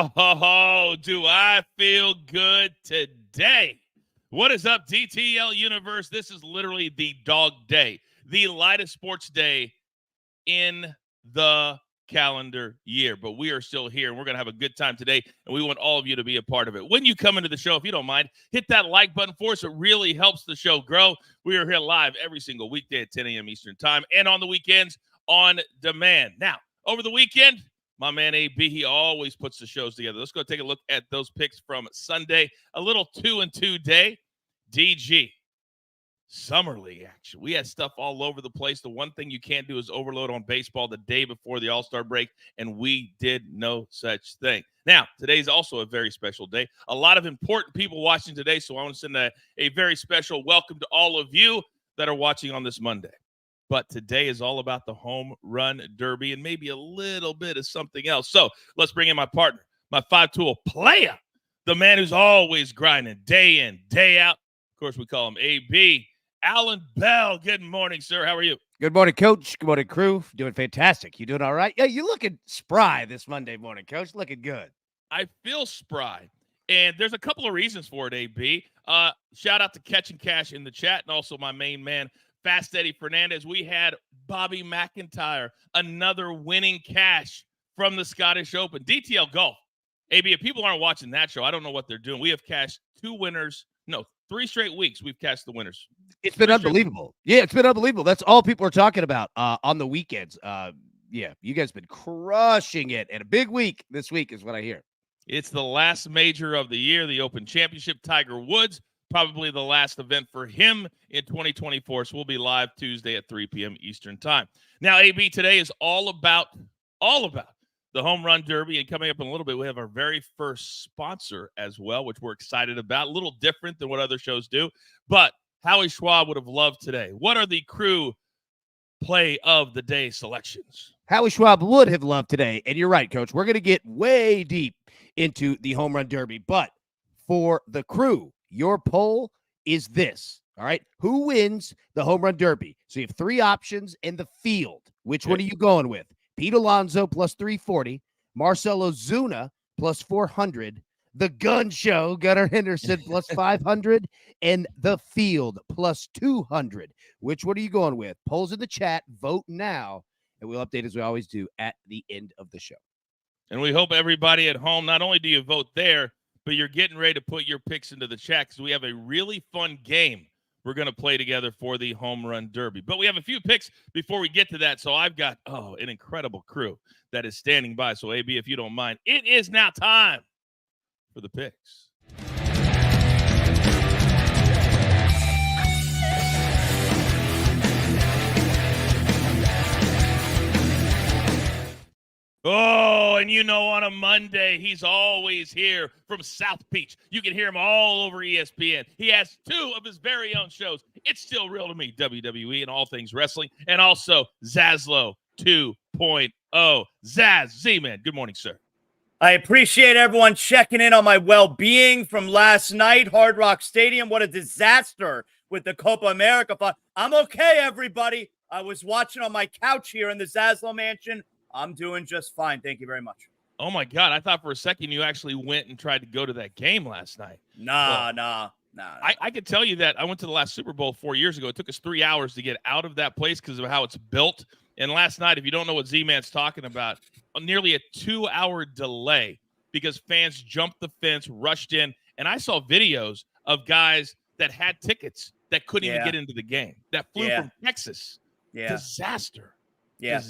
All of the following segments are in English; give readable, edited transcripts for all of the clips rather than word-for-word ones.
Oh, do I feel good today? What is up, DTL Universe? This is literally the dog day, the lightest sports day in the calendar year. But we are still here, and we're going to have a good time today, and we want all of you to be a part of it. When you come into the show, if you don't mind, hit that like button for us. It really helps the show grow. We are here live every single weekday at 10 a.m. Eastern Time, and on the weekends on demand. Now, over the weekend, my man AB, he always puts the shows together. Let's go take a look at those picks from Sunday. A little 2-2 day. DG. Summer League action. We had stuff all over the place. The one thing you can't do is overload on baseball the day before the AllStar break, and we did no such thing. Now, today's also a very special day. A lot of important people watching today, so I want to send a very special welcome to all of you that are watching on this Monday. But today is all about the home run derby and maybe a little bit of something else. So let's bring in my partner, my five-tool player, the man who's always grinding day in, day out. Of course, we call him AB. Alan Bell, good morning, sir. How are you? Good morning, Coach. Good morning, crew. Doing fantastic. You doing all right? Yeah, you looking spry this Monday morning, Coach. Looking good. I feel spry, and there's a couple of reasons for it, AB. Shout out to Catch and Cash in the chat, and also my main man, Fast Eddie Fernandez. We had Bobby McIntyre, another winning cash from the Scottish Open. DTL Golf. AB, if people aren't watching that show, I don't know what they're doing. We have cashed 3 straight weeks we've cashed the winners. It's been unbelievable. Yeah, it's been unbelievable. That's all people are talking about on the weekends. Yeah, you guys have been crushing it. And a big week this week is what I hear. It's the last major of the year, the Open Championship. Tiger Woods, probably the last event for him in 2024. So we'll be live Tuesday at 3 p.m. Eastern Time. Now, AB, today is all about the Home Run Derby. And coming up in a little bit, we have our very first sponsor as well, which we're excited about. A little different than what other shows do. But Howie Schwab would have loved today. What are the crew play of the day selections? Howie Schwab would have loved today. And you're right, Coach. We're going to get way deep into the Home Run Derby. But for the crew, your poll is this. All right. Who wins the Home Run Derby? So you have three options in the field. Which one are you going with? Pete Alonso plus 340, Marcell Ozuna plus 400, the Gun Show, Gunnar Henderson plus 500, and the field plus 200. Which one are you going with? Polls in the chat. Vote now, and we'll update as we always do at the end of the show. And we hope everybody at home, not only do you vote there, but you're getting ready to put your picks into the chat because we have a really fun game we're going to play together for the Home Run Derby. But we have a few picks before we get to that. So I've got, an incredible crew that is standing by. So, AB, if you don't mind, it is now time for the picks. Oh, and on a Monday, he's always here from South Beach. You can hear him all over ESPN. He has two of his very own shows. It's Still Real to Me, WWE and all things wrestling, and also Zaslow 2.0. Zaz, Z-Man, good morning, sir. I appreciate everyone checking in on my well-being from last night. Hard Rock Stadium, what a disaster with the Copa America fun. I'm okay, everybody. I was watching on my couch here in the Zaslow Mansion. I'm doing just fine. Thank you very much. Oh, my God. I thought for a second you actually went and tried to go to that game last night. Nah. I could tell you that I went to the last Super Bowl 4 years ago. It took us 3 hours to get out of that place because of how it's built. And last night, if you don't know what Z-Man's talking about, nearly a 2-hour delay because fans jumped the fence, rushed in. And I saw videos of guys that had tickets that couldn't even get into the game, that flew from Texas. Disaster. Yeah,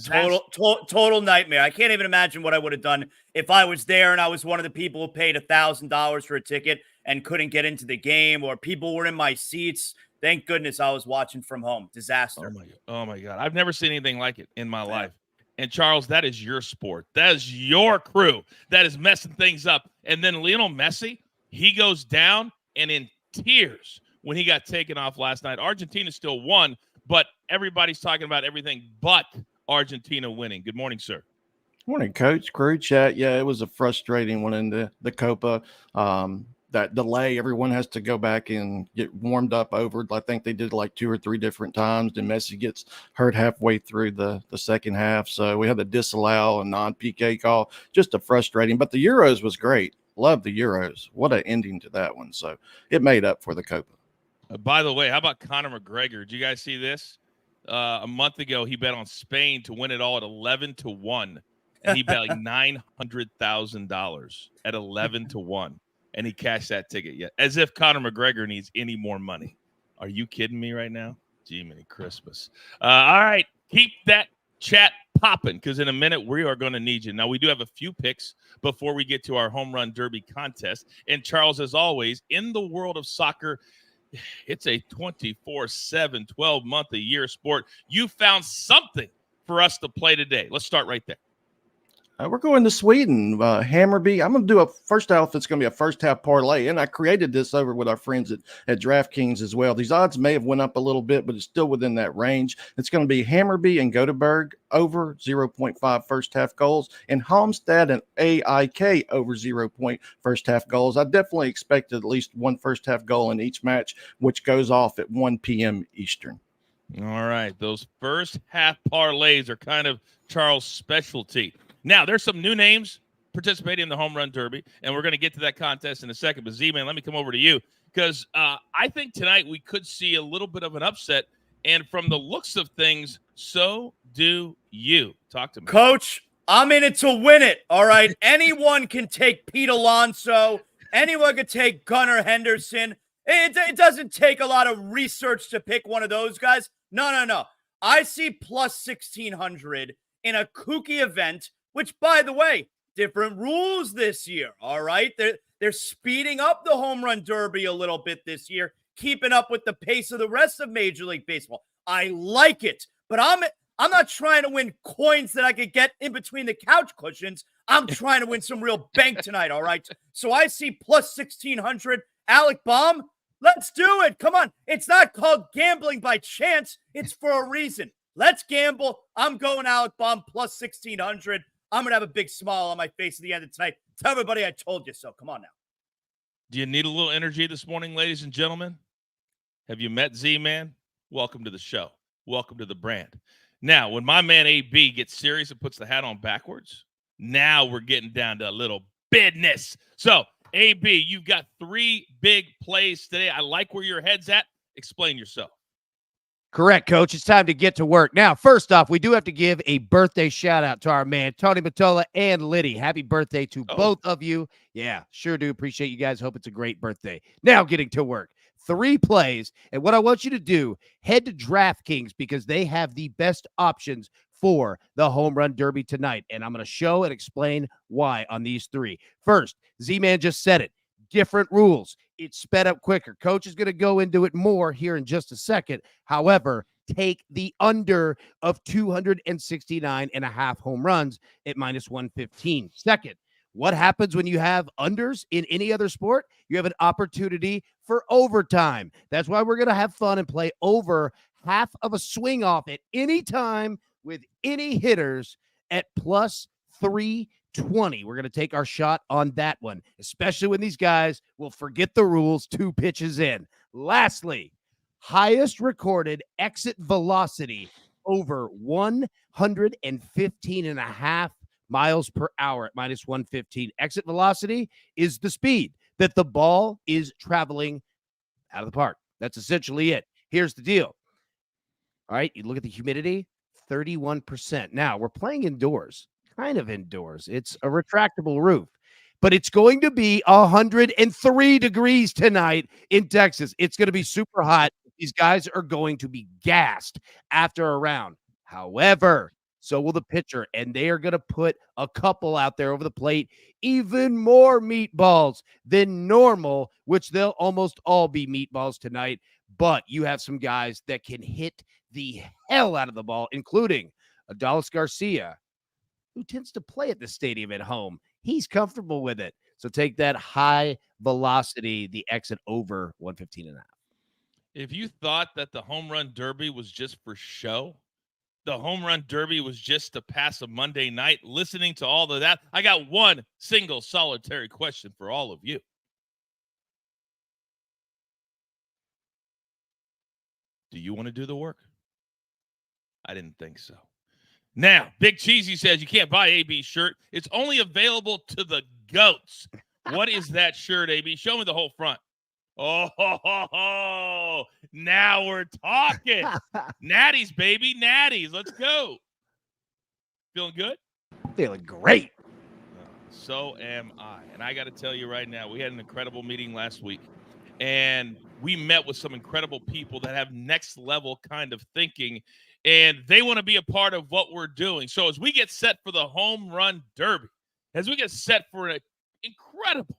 total nightmare. I can't even imagine what I would have done if I was there and I was one of the people who paid $1,000 for a ticket and couldn't get into the game, or people were in my seats. Thank goodness I was watching from home. Disaster. Oh my God. I've never seen anything like it in my life. And Charles, that is your sport. That is your crew that is messing things up. And then Lionel Messi, he goes down and in tears when he got taken off last night. Argentina still won, but everybody's talking about everything but Argentina winning. Good morning, sir. Morning, Coach. Crew chat. Yeah, it was a frustrating one in the Copa. that delay. Everyone has to go back and get warmed up over. I think they did like 2 or 3 different times. And Messi gets hurt halfway through the second half. So we had to disallow a non-PK call. Just a frustrating. But the Euros was great. Love the Euros. What an ending to that one. So it made up for the Copa. By the way, how about Conor McGregor? Did you guys see this? A month ago, he bet on Spain to win it all at 11-1. And he bet like $900,000 at 11-1. And he cashed that ticket yet. As if Conor McGregor needs any more money. Are you kidding me right now? Gee, many Christmas. All right. Keep that chat popping because in a minute we are going to need you. Now, we do have a few picks before we get to our home run derby contest. And Charles, as always, in the world of soccer, it's a 24/7, 12-month-a-year sport. You found something for us to play today. Let's start right there. We're going to Sweden. Hammarby. I'm going to do first half. It's going to be a first half parlay. And I created this over with our friends at DraftKings as well. These odds may have went up a little bit, but it's still within that range. It's going to be Hammarby and Göteborg over 0.5 first half goals and Halmstad and AIK over 0. First half goals. I definitely expected at least one first half goal in each match, which goes off at 1 p.m. Eastern. All right. Those first half parlays are kind of Charles' specialty. Now, there's some new names participating in the Home Run Derby, and we're going to get to that contest in a second. But, Z-Man, let me come over to you because I think tonight we could see a little bit of an upset, and from the looks of things, so do you. Talk to me. Coach, I'm in it to win it, all right? Anyone can take Pete Alonso. Anyone can take Gunnar Henderson. It doesn't take a lot of research to pick one of those guys. No. I see plus 1,600 in a kooky event, which, by the way, different rules this year, all right? They're speeding up the home run derby a little bit this year, keeping up with the pace of the rest of Major League Baseball. I like it, but I'm not trying to win coins that I could get in between the couch cushions. I'm trying to win some real bank tonight, all right? So I see plus 1,600. Alec Baum, let's do it. Come on. It's not called gambling by chance. It's for a reason. Let's gamble. I'm going Alec Baum plus 1,600. I'm going to have a big smile on my face at the end of tonight. Tell everybody I told you so. Come on now. Do you need a little energy this morning, ladies and gentlemen? Have you met Z-Man? Welcome to the show. Welcome to the brand. Now, when my man AB gets serious and puts the hat on backwards, now we're getting down to a little business. So, AB, you've got 3 big plays today. I like where your head's at. Explain yourself. Correct, Coach. It's time to get to work. Now, first off, we do have to give a birthday shout-out to our man, Tony Matola and Liddy. Happy birthday to both of you. Yeah, sure do appreciate you guys. Hope it's a great birthday. Now, getting to work. 3 plays, and what I want you to do, head to DraftKings because they have the best options for the Home Run Derby tonight, and I'm going to show and explain why on these 3. First, Z-Man just said it. Different rules. It's sped up quicker. Coach is going to go into it more here in just a second. However, take the under of 269.5 home runs at minus 115. Second, what happens when you have unders in any other sport? You have an opportunity for overtime. That's why we're going to have fun and play over half of a swing off at any time with any hitters at plus 320. We're going to take our shot on that one, especially when these guys will forget the rules 2 pitches in. Lastly, highest recorded exit velocity over 115.5 miles per hour at minus 115. Exit velocity is the speed that the ball is traveling out of the park. That's essentially it. Here's the deal. All right, you look at the humidity, 31%. Now, we're playing indoors. Kind of indoors. It's a retractable roof, but it's going to be 103 degrees tonight in Texas. It's going to be super hot. These guys are going to be gassed after a round. However, so will the pitcher, and they are going to put a couple out there over the plate, even more meatballs than normal, which they'll almost all be meatballs tonight. But you have some guys that can hit the hell out of the ball, including Adolis Garcia, who tends to play at the stadium at home. He's comfortable with it. So take that high velocity, the exit over 115.5. If you thought that the Home Run Derby was just for show, the Home Run Derby was just to pass a Monday night, listening to all of that, I got one single solitary question for all of you. Do you want to do the work? I didn't think so. Now, Big Cheesy says you can't buy AB's shirt. It's only available to the GOATs. What is that shirt, AB? Show me the whole front. Oh, now we're talking. Natties, baby, natties. Let's go. Feeling good? Feeling great. So am I. And I got to tell you right now, we had an incredible meeting last week. And we met with some incredible people that have next level kind of thinking. And they want to be a part of what we're doing. So as we get set for the home run derby, as we get set for an incredible,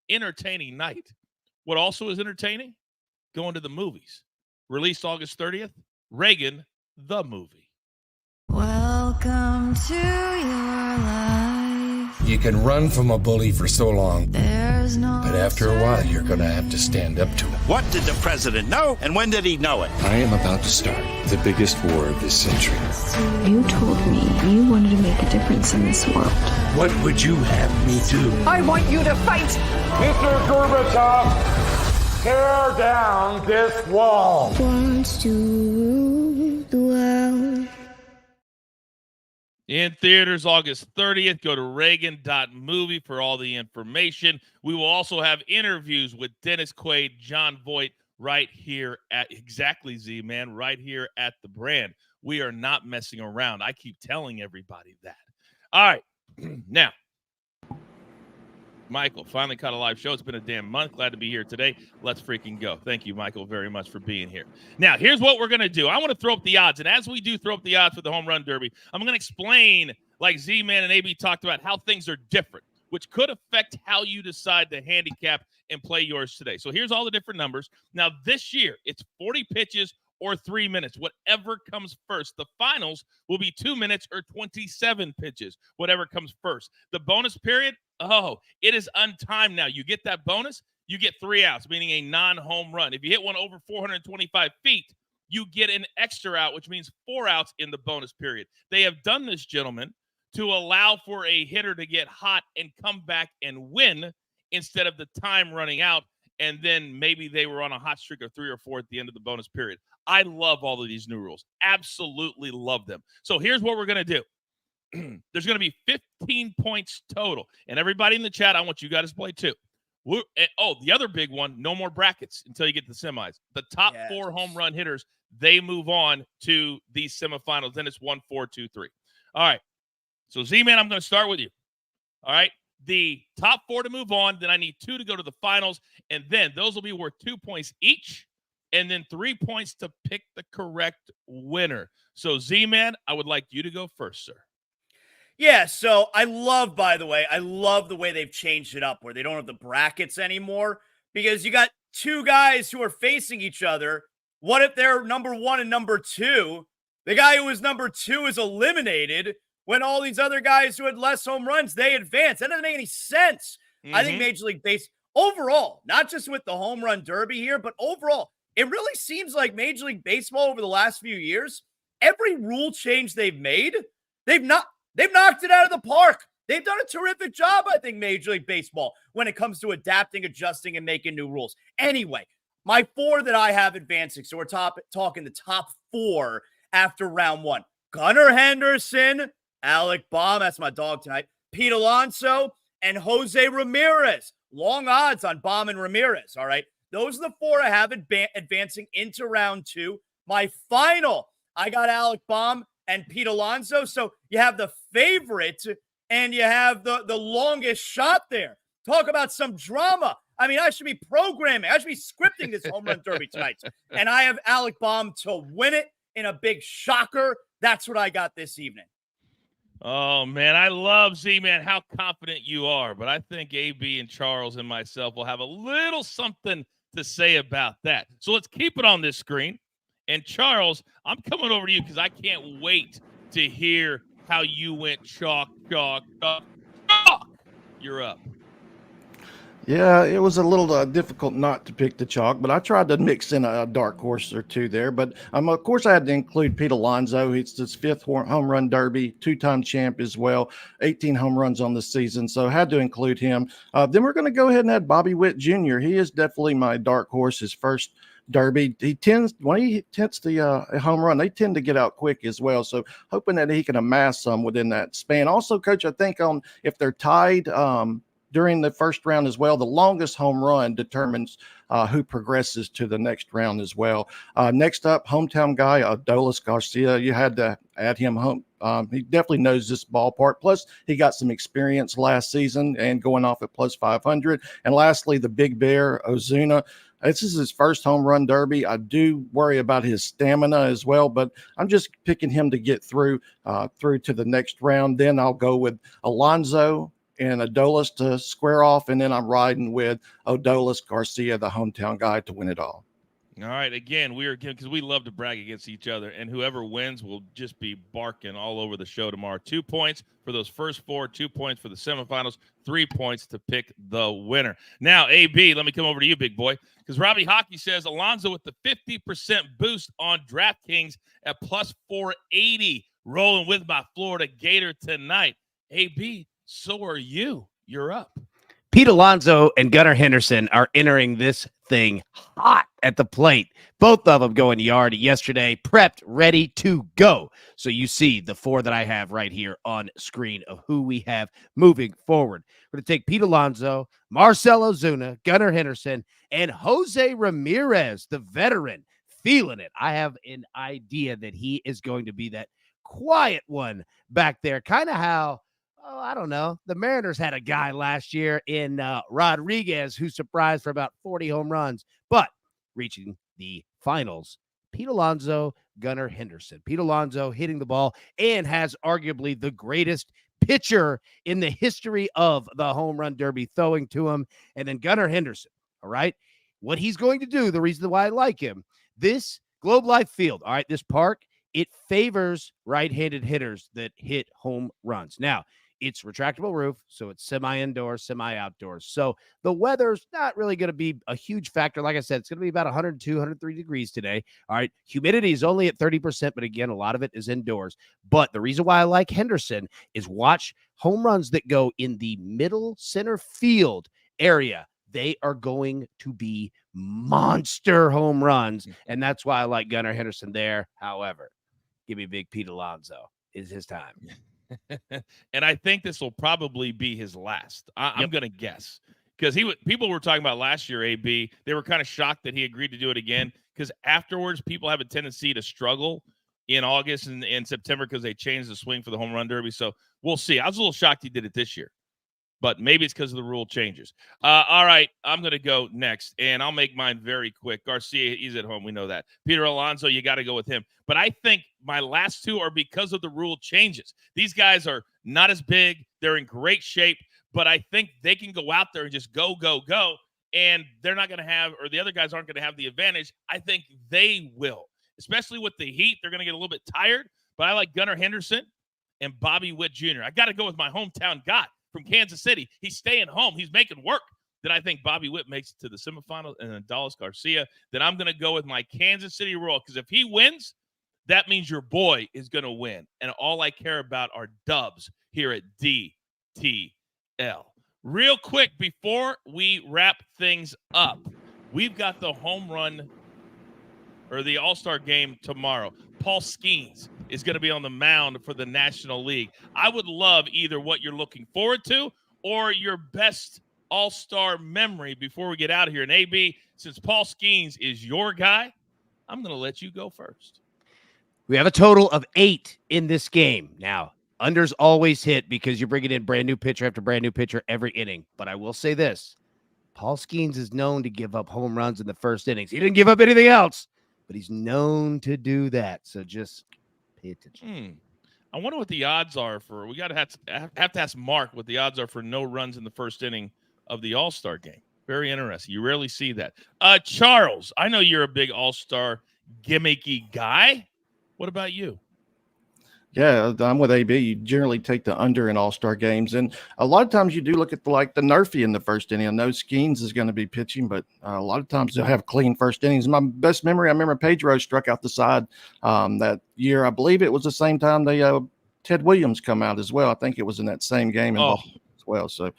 entertaining night, what also is entertaining? Going to the movies. Released August 30th, Reagan, the movie. Welcome to your life. You can run from a bully for so long, There's no but after a while, you're going to have to stand up to him. What did the president know, and when did he know it? I am about to start the biggest war of this century. You told me you wanted to make a difference in this world. What would you have me do? I want you to fight! Mr. Gorbachev, tear down this wall. Wants to rule the world. In theaters August 30th. Go to Reagan.movie for all the information. We will also have interviews with Dennis Quaid, John Voight, right here at exactly Z-Man, right here at the brand. We are not messing around. I keep telling everybody that. All right. Now, Michael finally caught a live show. It's been a damn month. Glad to be here today. Let's freaking go. Thank you, Michael, very much for being here. Now, here's what we're going to do. I want to throw up the odds. And as we do throw up the odds for the home run derby, I'm going to explain, like Z-Man and AB talked about, how things are different, which could affect how you decide to handicap and play yours today. So here's all the different numbers. Now, this year, it's 40 pitches or 3 minutes, whatever comes first. The finals will be 2 minutes or 27 pitches, whatever comes first. The bonus period, it is untimed now. You get that bonus, you get 3 outs, meaning a non-home run. If you hit one over 425 feet, you get an extra out, which means 4 outs in the bonus period. They have done this, gentlemen, to allow for a hitter to get hot and come back and win instead of the time running out, and then maybe they were on a hot streak of 3 or 4 at the end of the bonus period. I love all of these new rules. Absolutely love them. So here's what we're going to do. There's going to be 15 points total. And everybody in the chat, I want you guys to play too. The other big one, no more brackets until you get to the semis. The top 4 home run hitters, they move on to these semifinals. Then it's 1, 4, 2, 3. All right. So Z-Man, I'm going to start with you. All right. The top 4 to move on. Then I need 2 to go to the finals. And then those will be worth 2 points each. And then 3 points to pick the correct winner. So Z-Man, I would like you to go first, sir. Yeah, so I love the way they've changed it up where they don't have the brackets anymore because you got 2 guys who are facing each other. What if they're number 1 and number 2? The guy who was number 2 is eliminated when all these other guys who had less home runs, they advance. That doesn't make any sense. Mm-hmm. I think Major League Baseball, overall, not just with the home run derby here, but overall, it really seems like Major League Baseball over the last few years, every rule change they've made, they've knocked it out of the park. They've done a terrific job, I think, Major League Baseball, when it comes to adapting, adjusting, and making new rules. Anyway, my 4 that I have advancing, so we're talking the top 4 after round 1. Gunnar Henderson, Alec Baum, that's my dog tonight, Pete Alonso, and Jose Ramirez. Long odds on Baum and Ramirez, all right? Those are the 4 I have advancing into round 2. My final, I got Alec Baum and Pete Alonso. So you have the favorite and you have the longest shot there. Talk about some drama. I mean, I should be programming. I should be scripting this home run derby tonight. And I have Alec Baum to win it in a big shocker. That's what I got this evening. Oh, man, I love Z-Man, how confident you are. But I think AB and Charles and myself will have a little something to say about that. So let's keep it on this screen. And Charles, I'm coming over to you because I can't wait to hear how you went chalk. You're up. Yeah, it was a little difficult not to pick the chalk, but I tried to mix in a dark horse or 2 there. But of course, I had to include Pete Alonso. It's his 5th home run derby, 2-time champ as well, 18 home runs on the season. So I had to include him. Then we're going to go ahead and add Bobby Witt Jr. He is definitely my dark horse, his first Derby, when he hits the a home run, they tend to get out quick as well. So hoping that he can amass some within that span. Also, Coach, I think if they're tied during the first round as well, the longest home run determines who progresses to the next round as well. Next up, hometown guy, Adolis Garcia. You had to add him home. He definitely knows this ballpark. Plus, he got some experience last season and going off at plus 500. And lastly, the big bear, Ozuna. This is his first home run derby. I do worry about his stamina as well, but I'm just picking him to get through to the next round. Then I'll go with Alonso and Adolis to square off, and then I'm riding with Adolis Garcia, the hometown guy, to win it all. All right. Again, because we love to brag against each other, and whoever wins will just be barking all over the show tomorrow. 2 points for those first 4, 2 points for the semifinals, 3 points to pick the winner. Now, AB, let me come over to you, big boy, because Robbie Hockey says Alonso with the 50% boost on DraftKings at plus 480, rolling with my Florida Gator tonight. AB, so are you. You're up. Pete Alonso and Gunnar Henderson are entering this thing hot at the plate. Both of them going yard yesterday, prepped, ready to go. So you see the 4 that I have right here on screen of who we have moving forward. We're going to take Pete Alonso, Marcell Ozuna, Gunnar Henderson, and Jose Ramirez, the veteran, feeling it. I have an idea that he is going to be that quiet one back there, kind of how I don't know. The Mariners had a guy last year in Rodriguez who surprised for about 40 home runs, but reaching the finals, Pete Alonso, Gunnar Henderson. Pete Alonso hitting the ball and has arguably the greatest pitcher in the history of the home run derby throwing to him. And then Gunnar Henderson, all right? What he's going to do, the reason why I like him, this Globe Life Field, all right, this park, it favors right-handed hitters that hit home runs. Now, it's retractable roof, so it's semi-indoor, semi-outdoors. So the weather's not really going to be a huge factor. Like I said, it's going to be about 102, 103 degrees today. All right. Humidity is only at 30%, but again, a lot of it is indoors. But the reason why I like Henderson is watch home runs that go in the middle center field area. They are going to be monster home runs, and that's why I like Gunnar Henderson there. However, give me big Pete Alonso. It's his time. And I think this will probably be his last. I'm going to guess because people were talking about last year, AB. They were kind of shocked that he agreed to do it again because afterwards people have a tendency to struggle in August and September because they changed the swing for the home run derby. So we'll see. I was a little shocked he did it this year, but maybe it's because of the rule changes. All right, I'm going to go next, and I'll make mine very quick. Garcia, he's at home. We know that. Peter Alonso, you got to go with him. But I think my last 2 are because of the rule changes. These guys are not as big. They're in great shape, but I think they can go out there and just go, and they're not going to have, or the other guys aren't going to have the advantage. I think they will, especially with the heat. They're going to get a little bit tired, but I like Gunnar Henderson and Bobby Witt Jr. I got to go with my hometown guy from Kansas City. He's staying home. He's making work. Then I think Bobby Witt makes it to the semifinals, and then Adolis Garcia. Then I'm going to go with my Kansas City Royal because if he wins, that means your boy is going to win. And all I care about are dubs here at DTL. Real quick, before we wrap things up, we've got the home run or the All-Star game tomorrow. Paul Skeens is going to be on the mound for the National League. I would love either what you're looking forward to or your best All-Star memory before we get out of here. And AB, since Paul Skeens is your guy, I'm going to let you go first. We have a total of 8 in this game. Now, unders always hit because you're bringing in brand new pitcher after brand new pitcher every inning. But I will say this. Paul Skeens is known to give up home runs in the first innings. He didn't give up anything else, but he's known to do that. So just pay attention. I wonder what the odds are for – we got to have to ask Mark what the odds are for no runs in the first inning of the All-Star game. Very interesting. You rarely see that. Charles, I know you're a big All-Star gimmicky guy. What about you? Yeah, I'm with AB. You generally take the under in All-Star games. And a lot of times you do look at the Nerfy in the first inning. I know Skeens is going to be pitching, but a lot of times they'll have clean first innings. My best memory, I remember Pedro struck out the side that year. I believe it was the same time Ted Williams come out as well. I think it was in that same game as well. So,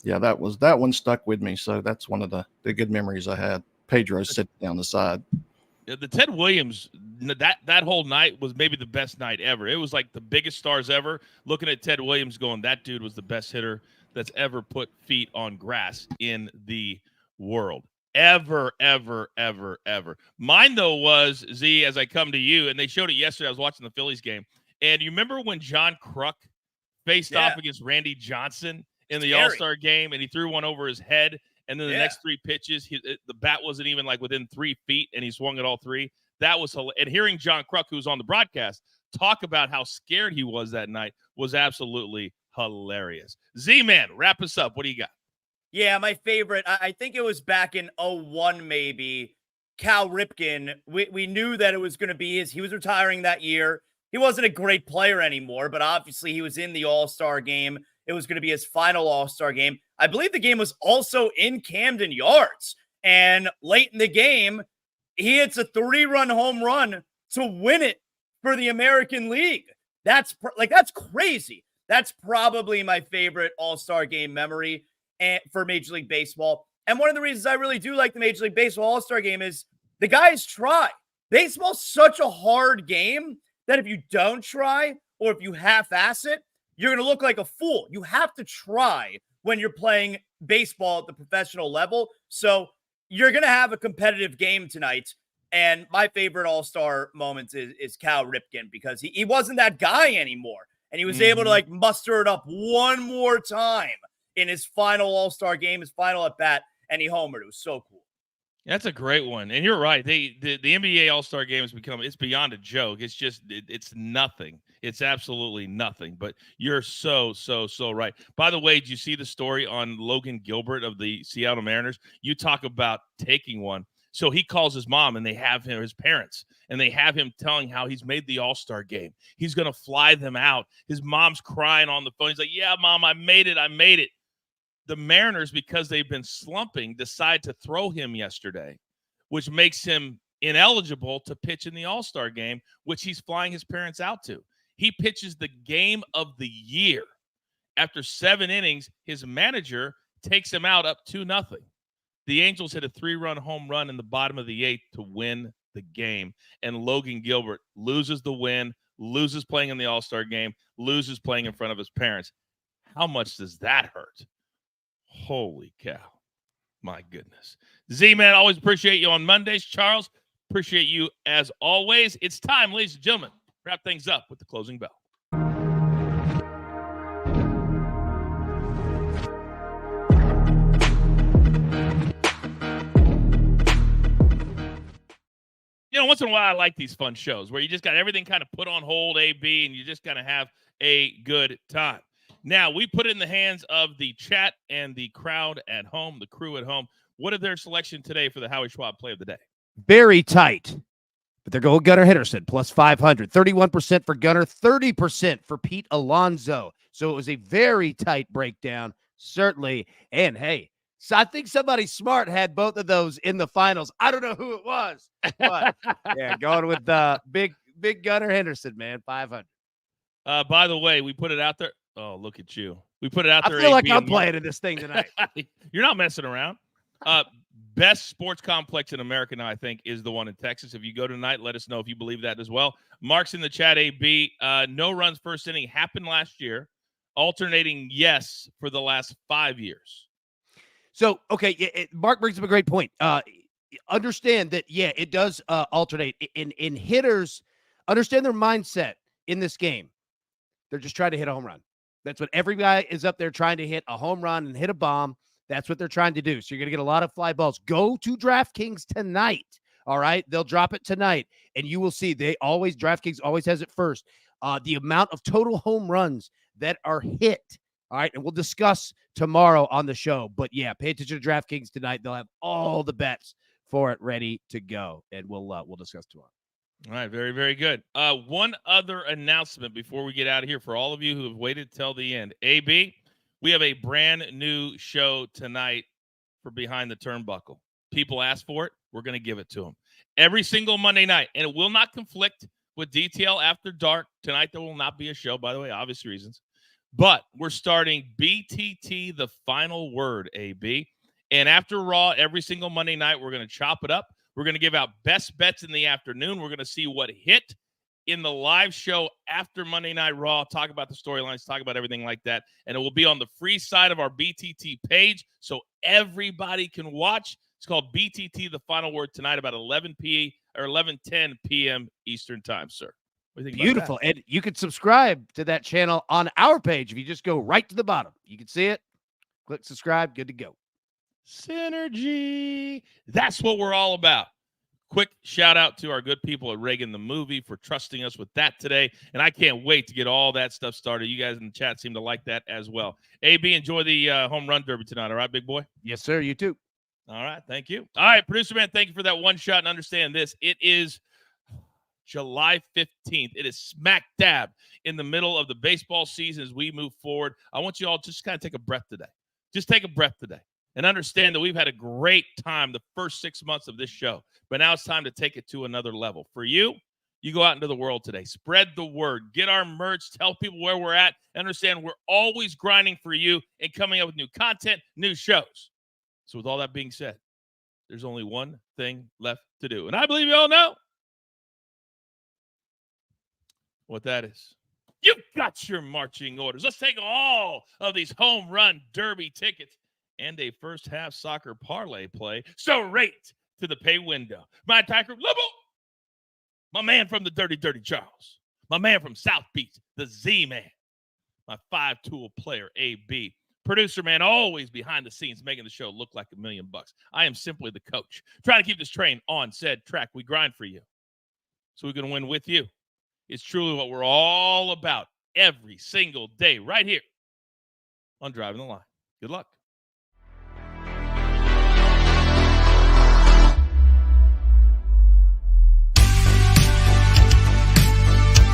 yeah, that one stuck with me. So that's one of the good memories I had. Pedro sitting down the side. The Ted Williams, that whole night was maybe the best night ever. It was like the biggest stars ever. Looking at Ted Williams going, that dude was the best hitter that's ever put feet on grass in the world. Ever. Mine, though, was, Z, as I come to you, and they showed it yesterday. I was watching the Phillies game. And you remember when John Kruk faced off against Randy Johnson in the All-Star game, and he threw one over his head, and then the next three pitches, the bat wasn't even like within 3 feet, and he swung at all three. That was hilarious. And hearing John Kruk, who was on the broadcast, talk about how scared he was that night was absolutely hilarious. Z-Man, wrap us up. What do you got? Yeah, my favorite, I think it was back in 01 maybe, Cal Ripken. We knew that it was going to be he was retiring that year. He wasn't a great player anymore, but obviously he was in the All-Star game. It was going to be his final All-Star game. I believe the game was also in Camden Yards. And late in the game, he hits a 3-run home run to win it for the American League. That's crazy. That's probably my favorite All-Star game memory for Major League Baseball. And one of the reasons I really do like the Major League Baseball All-Star game is the guys try. Baseball's such a hard game that if you don't try or if you half-ass it, you're going to look like a fool. You have to try when you're playing baseball at the professional level. So you're going to have a competitive game tonight. And my favorite All-Star moments is Cal Ripken, because he wasn't that guy anymore. And he was able to muster it up one more time in his final All-Star game, his final at bat, and he homered. It was so cool. That's a great one. And you're right. The NBA All-Star game has become, it's beyond a joke. It's just, it's nothing. It's absolutely nothing. But you're so right. By the way, did you see the story on Logan Gilbert of the Seattle Mariners? You talk about taking one. So he calls his mom, and they have him, his parents, and they have him telling how he's made the All-Star game. He's going to fly them out. His mom's crying on the phone. He's like, yeah, Mom, I made it. The Mariners, because they've been slumping, decide to throw him yesterday, which makes him ineligible to pitch in the All-Star game, which he's flying his parents out to. He pitches the game of the year. After 7 innings, his manager takes him out up 2-0. The Angels hit a 3-run home run in the bottom of the 8th to win the game, and Logan Gilbert loses the win, loses playing in the All-Star game, loses playing in front of his parents. How much does that hurt? Holy cow. My goodness. Z-Man, always appreciate you on Mondays. Charles, appreciate you as always. It's time, ladies and gentlemen, wrap things up with the closing bell. You know, once in a while, I like these fun shows where you just got everything kind of put on hold, AB, and you just kind of have a good time. Now, we put it in the hands of the chat and the crowd at home, the crew at home. What is their selection today for the Howie Schwab play of the day? Very tight. But they're going Gunnar Henderson, plus 500. 31% for Gunnar, 30% for Pete Alonso. So it was a very tight breakdown, certainly. And, hey, so I think somebody smart had both of those in the finals. I don't know who it was. But, yeah, going with big Gunnar Henderson, man, 500. By the way, we put it out there. Oh, look at you. We put it out there. I feel like I'm playing in this thing tonight. You're not messing around. Best sports complex in America now, I think, is the one in Texas. If you go tonight, let us know if you believe that as well. Mark's in the chat, AB. No runs first inning happened last year. Alternating yes for the last 5 years. So, okay, Mark brings up a great point. Understand that, yeah, it does alternate. In hitters, understand their mindset in this game. They're just trying to hit a home run. That's what every guy is up there trying to hit, a home run and hit a bomb. That's what they're trying to do. So you're going to get a lot of fly balls. Go to DraftKings tonight, all right? They'll drop it tonight, and you will see DraftKings always has it first. The amount of total home runs that are hit, all right? And we'll discuss tomorrow on the show. But, yeah, pay attention to DraftKings tonight. They'll have all the bets for it ready to go, and we'll discuss tomorrow. All right, very, very good. One other announcement before we get out of here for all of you who have waited till the end. AB, we have a brand new show tonight for Behind the Turnbuckle. People ask for it. We're going to give it to them. Every single Monday night, and it will not conflict with DTL After Dark. Tonight there will not be a show, by the way, obvious reasons. But we're starting BTT, The Final Word, AB. And after Raw, every single Monday night, we're going to chop it up. We're going to give out best bets in the afternoon. We're going to see what hit in the live show after Monday Night Raw, talk about the storylines, talk about everything like that. And it will be on the free side of our BTT page so everybody can watch. It's called BTT, The Final Word, tonight about 11:10 p.m. Eastern Time, sir. What do you think about Beautiful. And you can subscribe to that channel on our page. If you just go right to the bottom, you can see it. Click subscribe. Good to go. Synergy. That's what we're all about. Quick shout out to our good people at Reagan the Movie for trusting us with that today. And I can't wait to get all that stuff started. You guys in the chat seem to like that as well. AB, enjoy the home run derby tonight. All right, big boy? Yes, sir. You too. All right. Thank you. All right, producer man, thank you for that one shot. And understand this. It is July 15th. It is smack dab in the middle of the baseball season as we move forward. I want you all to just kind of take a breath today. Just take a breath today. And understand that we've had a great time the first 6 months of this show. But now it's time to take it to another level. For you, you go out into the world today. Spread the word. Get our merch. Tell people where we're at. Understand we're always grinding for you and coming up with new content, new shows. So with all that being said, there's only one thing left to do. And I believe you all know what that is. You got your marching orders. Let's take all of these home run derby tickets and a first half soccer parlay play straight to the pay window. My attacker, Lobo. My man from the Dirty Charles. My man from South Beach, the Z-Man. My 5-tool player, AB. Producer man, always behind the scenes, making the show look like $1 million. I am simply the coach, trying to keep this train on said track. We grind for you, so we're going to win with you. It's truly what we're all about every single day right here on Driving the Line. Good luck.